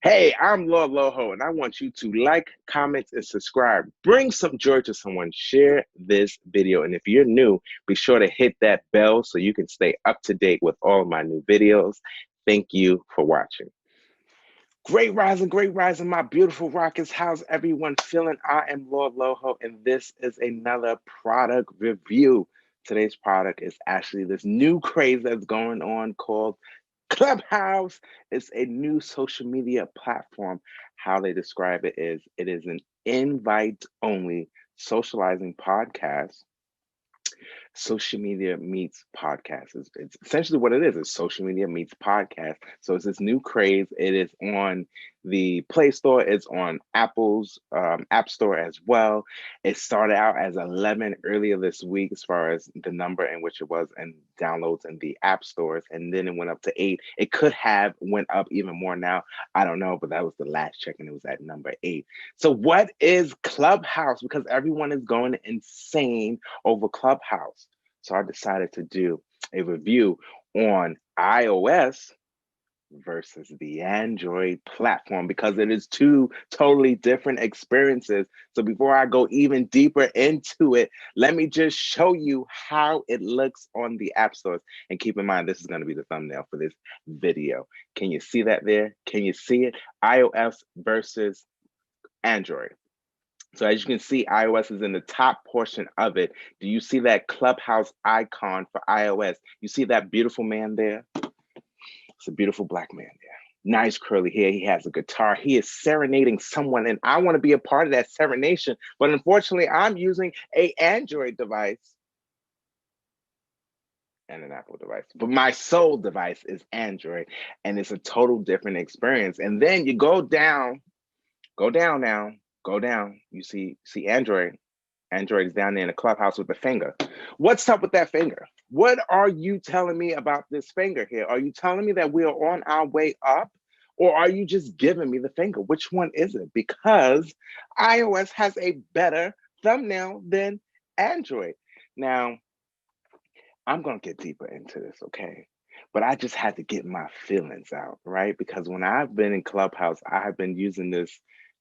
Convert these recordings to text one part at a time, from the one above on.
Hey, I'm Lord Loho, and I want you to like, comment, and subscribe. Bring some joy to someone. Share this video. And if you're new, be sure to hit that bell so you can stay up to date with all of my new videos. Thank you for watching. Great rising, my beautiful rockets. How's everyone feeling? I am Lord Loho, and this is another product review. Today's product is actually this new craze that's going on called Clubhouse. Is a new social media platform. How they describe it is an invite only socializing podcast. Social media meets podcast. It's essentially what it is. It's social media meets podcast. So it's this new craze. It is on the Play Store. It's on Apple's App Store as well. It started out as 11 earlier this week as far as the number in which it was and downloads in the app stores. And then it went up to 8. It could have went up even more now. I don't know, but that was the last check and it was at number 8. So what is Clubhouse? Because everyone is going insane over Clubhouse. So I decided to do a review on iOS versus the Android platform because it is two totally different experiences. So before I go even deeper into it, let me just show you how it looks on the app stores. And keep in mind, this is going to be the thumbnail for this video. Can you see that there? Can you see it? iOS versus Android. So as you can see, iOS is in the top portion of it. Do you see that Clubhouse icon for iOS? You see that beautiful man there? It's a beautiful black man there. Nice curly hair. He has a guitar. He is serenading someone, and I want to be a part of that serenation. But unfortunately, I'm using an Android device and an Apple device. But my sole device is Android, and it's a total different experience. And then you go down now. Go down. You see Android. Android is down there in the Clubhouse with the finger. What's up with that finger? What are you telling me about this finger here? Are you telling me that we are on our way up? Or are you just giving me the finger? Which one is it? Because iOS has a better thumbnail than Android. Now, I'm going to get deeper into this, okay? But I just had to get my feelings out, right? Because when I've been in Clubhouse, I have been using this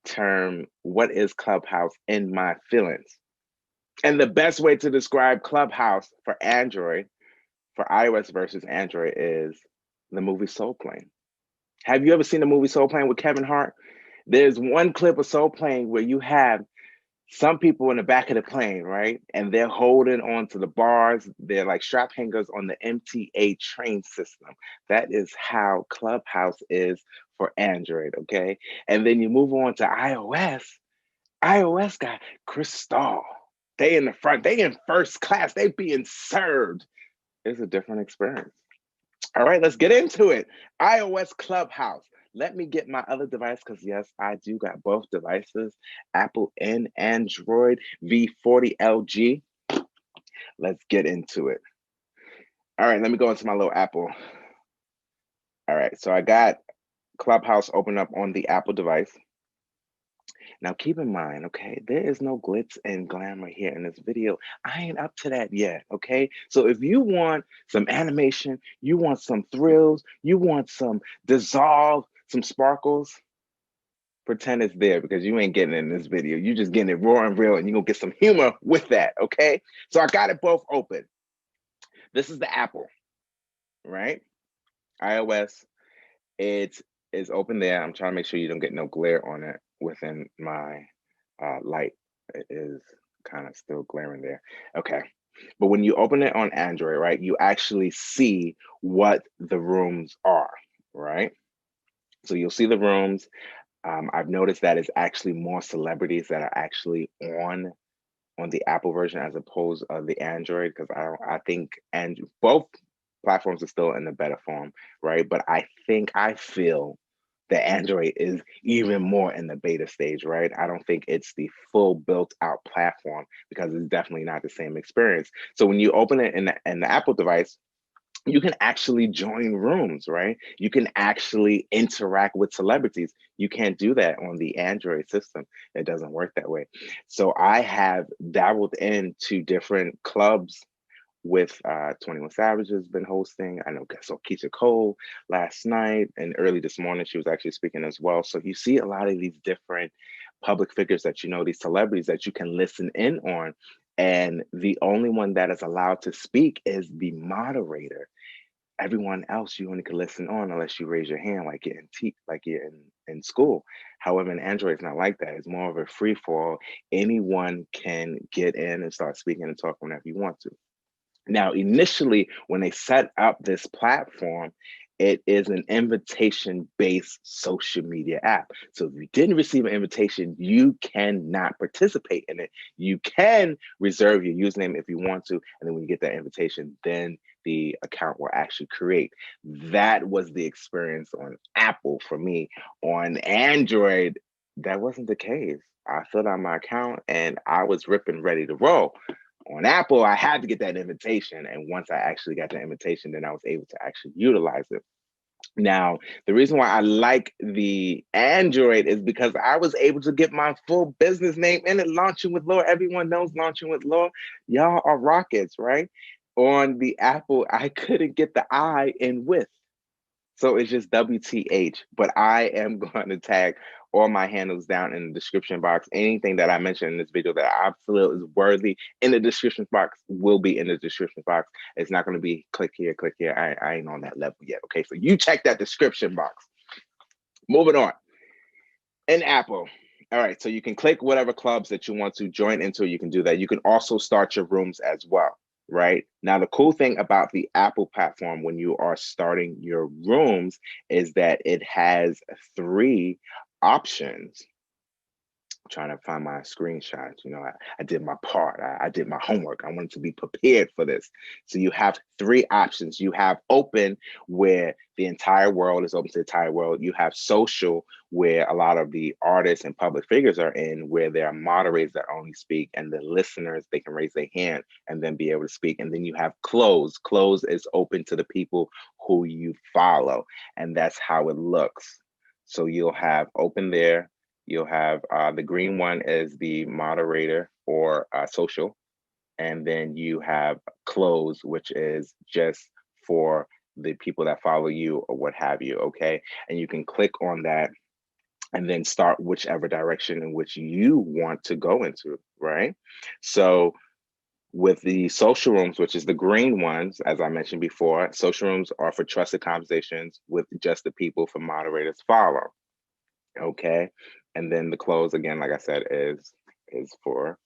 term, what is Clubhouse, in my feelings. And the best way to describe Clubhouse for Android, for iOS versus Android, is the movie Soul Plane. Have you ever seen the movie Soul Plane with Kevin Hart? There's one clip of Soul Plane where you have some people in the back of the plane, right? And they're holding on to the bars. They're like strap hangers on the MTA train system. That is how Clubhouse is for Android, okay? And then you move on to iOS. iOS got Crystal. They in the front, they in first class, they being served. It's a different experience. All right, let's get into it. iOS Clubhouse. Let me get my other device because yes, I do got both devices, Apple and Android V40 LG. Let's get into it. All right, let me go into my little Apple. All right, so I got Clubhouse open up on the Apple device. Now, keep in mind, okay, there is no glitz and glamour here in this video. I ain't up to that yet, okay? So if you want some animation, you want some thrills, you want some dissolve, some sparkles, pretend it's there because you ain't getting it in this video. You just getting it raw and real and you're gonna get some humor with that, okay? So I got it both open. This is the Apple, right? iOS, it is open there. I'm trying to make sure you don't get no glare on it within my light. It is kind of still glaring there. Okay. But when you open it on Android, right, you actually see what the rooms are, right? So you'll see the rooms. I've noticed that it's actually more celebrities that are actually on the Apple version as opposed to the Android, because I think both platforms are still in the better form, right? But I feel that Android is even more in the beta stage, right? I don't think it's the full built out platform because it's definitely not the same experience. So when you open it in the Apple device, you can actually join rooms, right? You can actually interact with celebrities. You can't do that on the Android system. It doesn't work that way. So I have dabbled into different clubs with 21 Savage has been hosting. I know so Keisha Cole last night and early this morning, she was actually speaking as well. So you see a lot of these different public figures that you know, these celebrities that you can listen in on. And the only one that is allowed to speak is the moderator. Everyone else you only can listen on unless you raise your hand like you're like you're in school. However, in Android, it's not like that. It's more of a free for all. Anyone can get in and start speaking and talking whenever you want to. Now, initially, when they set up this platform, it is an invitation-based social media app. So if you didn't receive an invitation, you cannot participate in it. You can reserve your username if you want to, and then when you get that invitation, then the account will actually create. That was the experience on Apple for me. On Android, that wasn't the case. I filled out my account and I was ripping ready to roll. On Apple, I had to get that invitation. And once I actually got the invitation, then I was able to actually utilize it. Now, the reason why I like the Android is because I was able to get my full business name in it, Launching with Laura. Everyone knows Launching with Laura. Y'all are rockets, right? On the Apple, I couldn't get the I in with. So it's just WTH, but I am going to tag all my handles down in the description box. Anything that I mentioned in this video that I feel is worthy in the description box will be in the description box. It's not going to be click here, click here. I ain't on that level yet. Okay, so you check that description box. Moving on. In Apple. All right, so you can click whatever clubs that you want to join into. You can do that. You can also start your rooms as well. Right now, the cool thing about the Apple platform when you are starting your rooms is that it has 3 options. I'm trying to find my screenshots. You know, I did my part. I did my homework. I wanted to be prepared for this. So you have 3 options. You have open, where the entire world is open to the entire world. You have social, where a lot of the artists and public figures are in, where there are moderators that only speak, and the listeners, they can raise their hand and then be able to speak. And then you have close. Close is open to the people who you follow. And that's how it looks. So you'll have open there. You'll have the green one is the moderator or social. And then you have close, which is just for the people that follow you or what have you. Okay. And you can click on that and then start whichever direction in which you want to go into. Right. So with the social rooms, which is the green ones, as I mentioned before, social rooms are for trusted conversations with just the people for moderators follow. Okay. And then the close, again, like I said, is for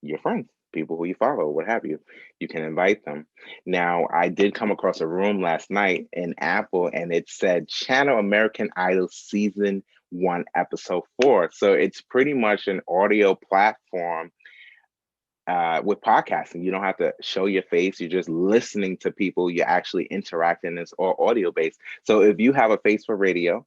your friends, people who you follow, what have you. You can invite them. Now, I did come across a room last night in Apple, and it said Channel American Idol Season 1, Episode 4. So it's pretty much an audio platform with podcasting. You don't have to show your face. You're just listening to people. You're actually interacting. It's all audio based. So if you have a face for radio,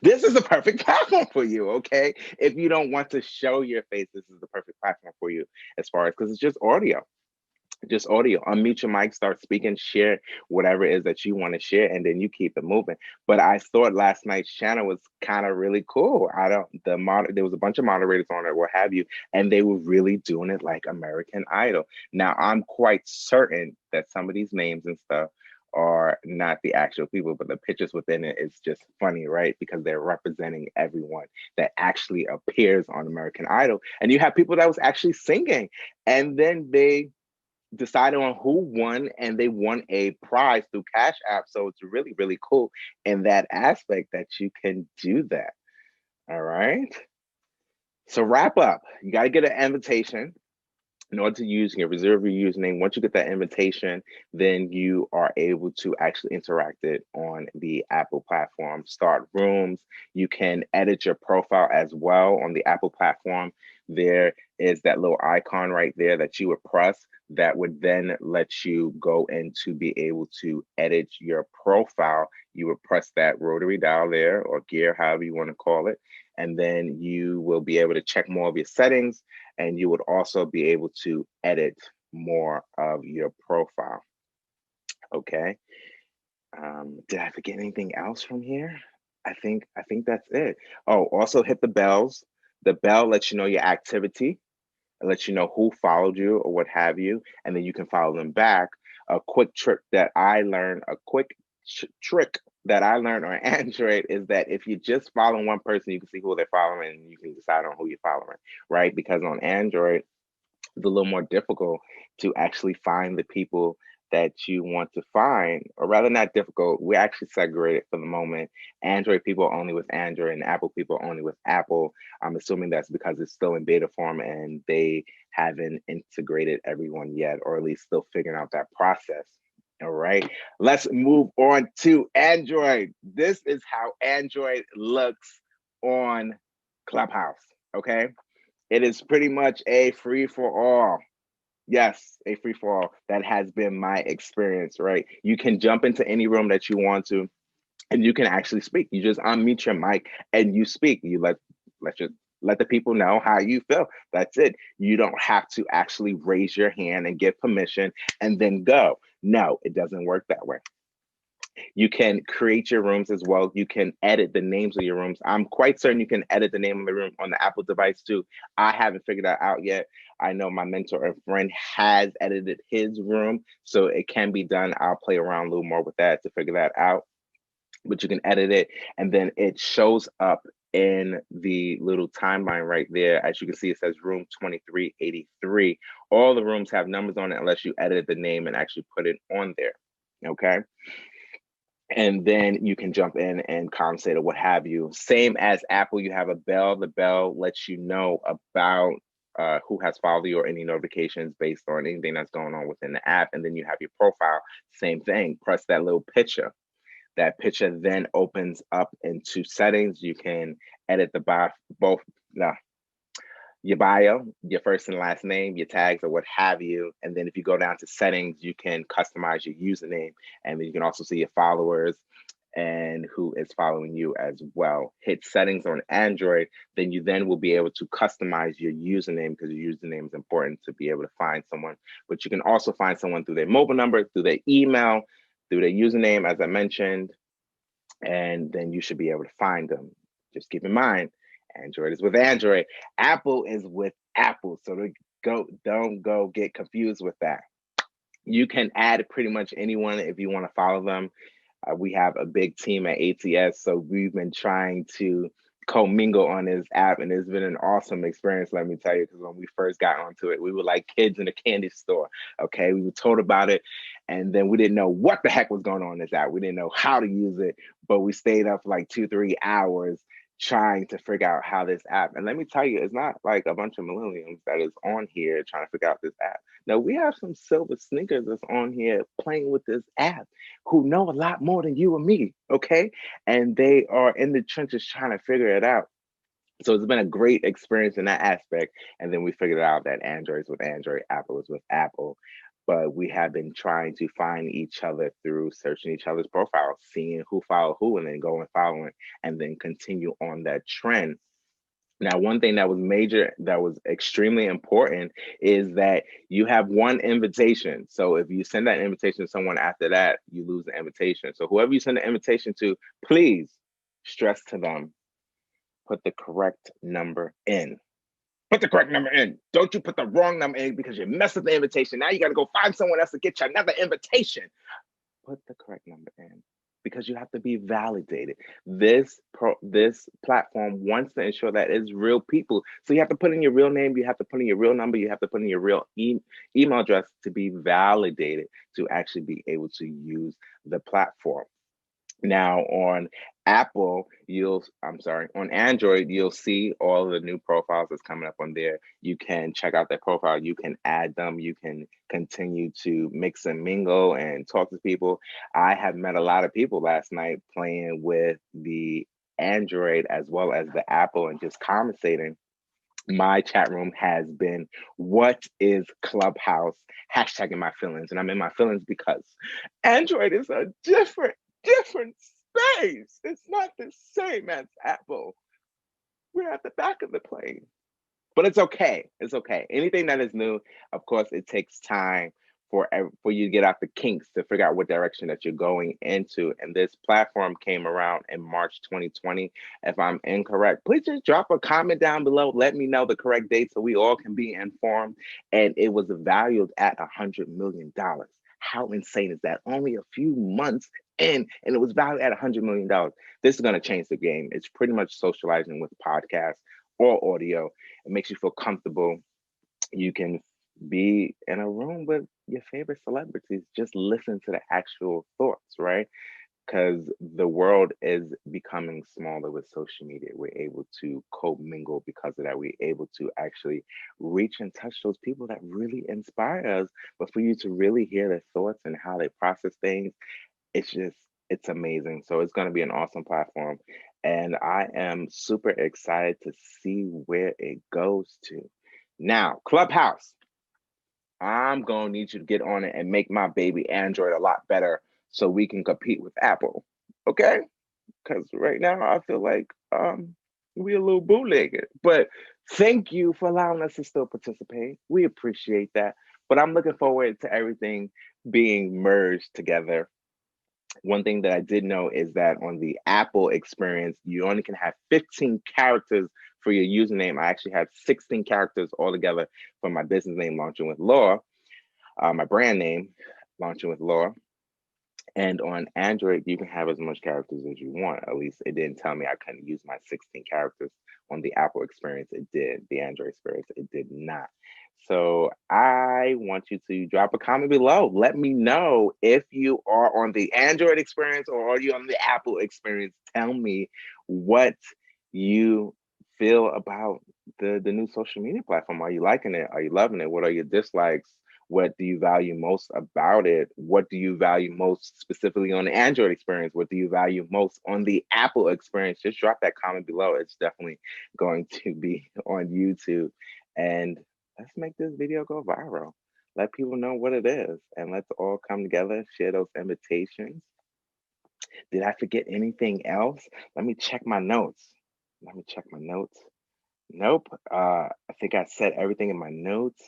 this is the perfect platform for you, okay? If you don't want to show your face, this is the perfect platform for you as far as, because it's just audio. Just audio. Unmute your mic, start speaking, share whatever it is that you want to share, and then you keep it moving. But I thought last night's channel was kind of really cool. There was a bunch of moderators on it, what have you, and they were really doing it like American Idol. Now I'm quite certain that some of these names and stuff are not the actual people, but the pictures within it is just funny, right? Because they're representing everyone that actually appears on American Idol. And you have people that was actually singing, and then they decided on who won, and they won a prize through Cash App. So it's really, really cool in that aspect that you can do that. All right. So wrap up. You got to get an invitation in order to use, you can reserve your username. Once you get that invitation, then you are able to actually interact it on the Apple platform. Start rooms. You can edit your profile as well on the Apple platform. There is that little icon right there that you would press that would then let you go in to be able to edit your profile. You would press that rotary dial there, or gear, however you want to call it. And then you will be able to check more of your settings, and you would also be able to edit more of your profile. Okay. Did I forget anything else from here? I think that's it. Oh, also hit the bells. The bell lets you know your activity. It lets you know who followed you or what have you, and then you can follow them back. A quick trick that I learned, a quick trick that I learned on Android is that if you just follow one person, you can see who they're following and you can decide on who you're following, right? Because on Android, it's a little more difficult to actually find the people that you want to find, or rather, not difficult. We're actually segregated for the moment. Android people are only with Android, and Apple people are only with Apple. I'm assuming that's because it's still in beta form and they haven't integrated everyone yet, or at least still figuring out that process. All right, let's move on to Android. This is how Android looks on Clubhouse. Okay, it is pretty much a free for all. Yes, a free for all. That has been my experience, right? You can jump into any room that you want to, and you can actually speak. You just unmute your mic and you speak. You let the people know how you feel. That's it. You don't have to actually raise your hand and get permission and then go. No, it doesn't work that way. You can create your rooms as well. You can edit the names of your rooms. I'm quite certain you can edit the name of the room on the Apple device too. I haven't figured that out yet. I know my mentor and friend has edited his room, so it can be done. I'll play around a little more with that to figure that out. But you can edit it, and then it shows up in the little timeline right there. As you can see, it says room 2383. All the rooms have numbers on it unless you edit the name and actually put it on there. Okay. And then you can jump in and conversate or what have you. Same as Apple, you have a bell. The bell lets you know about who has followed you or any notifications based on anything that's going on within the app. And then you have your profile. Same thing. Press that little picture. That picture then opens up into settings. You can edit both. No, your bio, your first and last name, your tags, or what have you. And then if you go down to settings, you can customize your username. And then you can also see your followers and who is following you as well. Hit settings on Android, then you then will be able to customize your username, because your username is important to be able to find someone. But you can also find someone through their mobile number, through their email, through their username, as I mentioned, and then you should be able to find them. Just keep in mind, Android is with Android, Apple is with Apple. So don't go get confused with that. You can add pretty much anyone if you want to follow them. We have a big team at ATS, so we've been trying to commingle on this app, and it's been an awesome experience, let me tell you, because when we first got onto it, we were like kids in a candy store. Okay, we were told about it, and then we didn't know what the heck was going on in this app. We didn't know how to use it, but we stayed up for like 2-3 hours trying to figure out how this app. And let me tell you, it's not like a bunch of millennials that is on here trying to figure out this app. No, we have some silver sneakers that's on here playing with this app who know a lot more than you and me, okay? And they are in the trenches trying to figure it out. So it's been a great experience in that aspect. And then we figured out that Android is with Android, Apple is with Apple. But we have been trying to find each other through searching each other's profiles, seeing who followed who, and then going following, and then continue on that trend. Now, one thing that was major, that was extremely important, is that you have one invitation. So if you send that invitation to someone after that, you lose the invitation. So whoever you send the invitation to, please stress to them, put the correct number in. Put the correct number in. Don't you put the wrong number in because you messed up the invitation. Now you got to go find someone else to get you another invitation. Put the correct number in, because you have to be validated. This platform wants to ensure that it's real people. So you have to put in your real name, you have to put in your real number, you have to put in your real email address to be validated to actually be able to use the platform. Now on on Android, you'll see all of the new profiles that's coming up on there. You can check out their profile, you can add them, you can continue to mix and mingle and talk to people. I have met a lot of people last night playing with the Android as well as the Apple and just conversating. My chat room has been, what is Clubhouse? Hashtagging my feelings. And I'm in my feelings because Android is a different space. It's not the same as Apple. We're at the back of the plane. But it's okay. It's okay. Anything that is new, of course, it takes time for you to get out the kinks to figure out what direction that you're going into. And this platform came around in March 2020. If I'm incorrect, please just drop a comment down below. Let me know the correct date so we all can be informed. And it was valued at $100 million. How insane is that? Only a few months in, and it was valued at $100 million. This is going to change the game. It's pretty much socializing with podcasts or audio. It makes you feel comfortable. You can be in a room with your favorite celebrities, just listen to the actual thoughts, right? Because the world is becoming smaller with social media. We're able to co-mingle because of that. We're able to actually reach and touch those people that really inspire us. But for you to really hear their thoughts and how they process things, it's just, it's amazing. So it's going to be an awesome platform. And I am super excited to see where it goes to. Now, Clubhouse. I'm gonna need you to get on it and make my baby Android a lot better so we can compete with Apple. Okay? Because right now I feel like we a little bootlegged. But thank you for allowing us to still participate. We appreciate that. But I'm looking forward to everything being merged together. One thing that I did know is that on the Apple experience, you only can have 15 characters for your username. I actually have 16 characters altogether for my business name, Launching with Laura, my brand name, Launching with Laura. And on Android, you can have as much characters as you want. At least it didn't tell me I couldn't use my 16 characters. On the Apple experience, it did. The Android experience, it did not. So I want you to drop a comment below. Let me know if you are on the Android experience or are you on the Apple experience. Tell me what you feel about the new social media platform. Are you liking it? Are you loving it? What are your dislikes? What do you value most about it? What do you value most specifically on the Android experience? What do you value most on the Apple experience? Just drop that comment below. It's definitely going to be on YouTube. And let's make this video go viral. Let people know what it is. And let's all come together, share those invitations. Did I forget anything else? Let me check my notes. Let me check my notes. Nope. I think I said everything in my notes.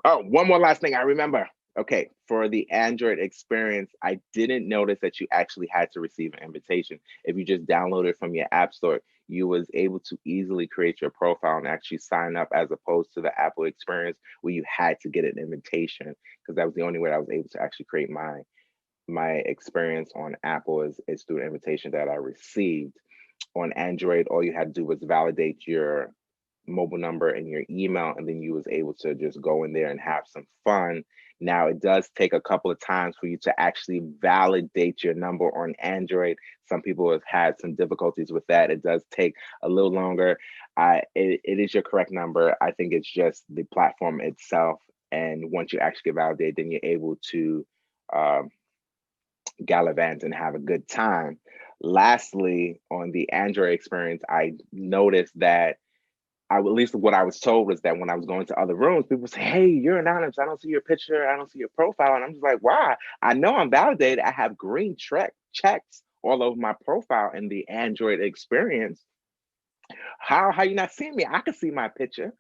Oh, one more last thing I remember. Okay, for the Android experience, I didn't notice that you actually had to receive an invitation. If you just download it from your app store, you was able to easily create your profile and actually sign up, as opposed to the Apple experience where you had to get an invitation, because that was the only way I was able to actually create my experience on Apple is through an invitation that I received. On Android, all you had to do was validate your mobile number and your email, and then you was able to just go in there and have some fun. Now it does take a couple of times for you to actually validate your number on Android. Some people have had some difficulties with that. It does take a little longer. It is your correct number. I think it's just the platform itself. And once you actually get validated, then you're able to um, gallivant and have a good time. Lastly, on the Android experience, I noticed that at least what I was told was that when I was going to other rooms, people say, "Hey, you're anonymous. I don't see your picture. I don't see your profile." And I'm just like, "Why? I know I'm validated. I have green checks all over my profile in the Android experience. How you not seeing me? I can see my picture."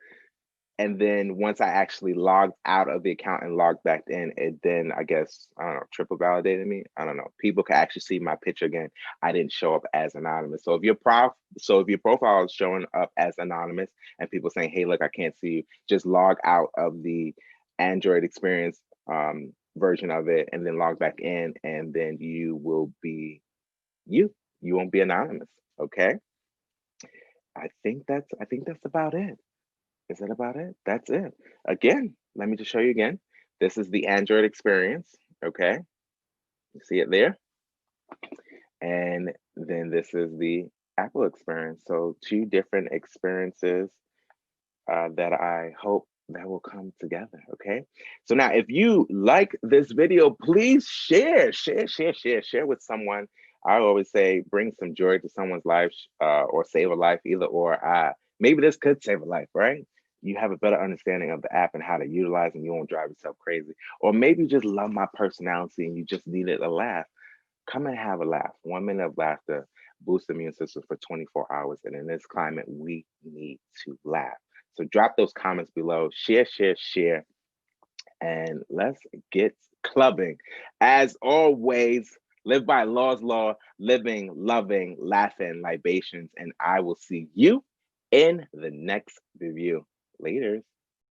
And then once I actually logged out of the account and logged back in, it then, I guess, I don't know, triple validated me. I don't know. People can actually see my picture again. I didn't show up as anonymous. So if your profile is showing up as anonymous and people saying, "Hey, look, I can't see you," just log out of the Android experience version of it and then log back in, and then you will be you. You won't be anonymous. Okay. I think that's about it. Is that about it? That's it. Again, let me just show you again. This is the Android experience. Okay. You see it there? And then this is the Apple experience. So two different experiences that I hope that will come together. Okay. So now if you like this video, please share with someone. I always say bring some joy to someone's life or save a life, either or. Maybe this could save a life, right? You have a better understanding of the app and how to utilize, and you won't drive yourself crazy. Or maybe you just love my personality and you just needed a laugh. Come and have a laugh. 1 minute of laughter boosts the immune system for 24 hours. And in this climate, we need to laugh. So drop those comments below, share, and let's get clubbing. As always, live by Law's Law, living, loving, laughing, libations, and I will see you in the next review. Later.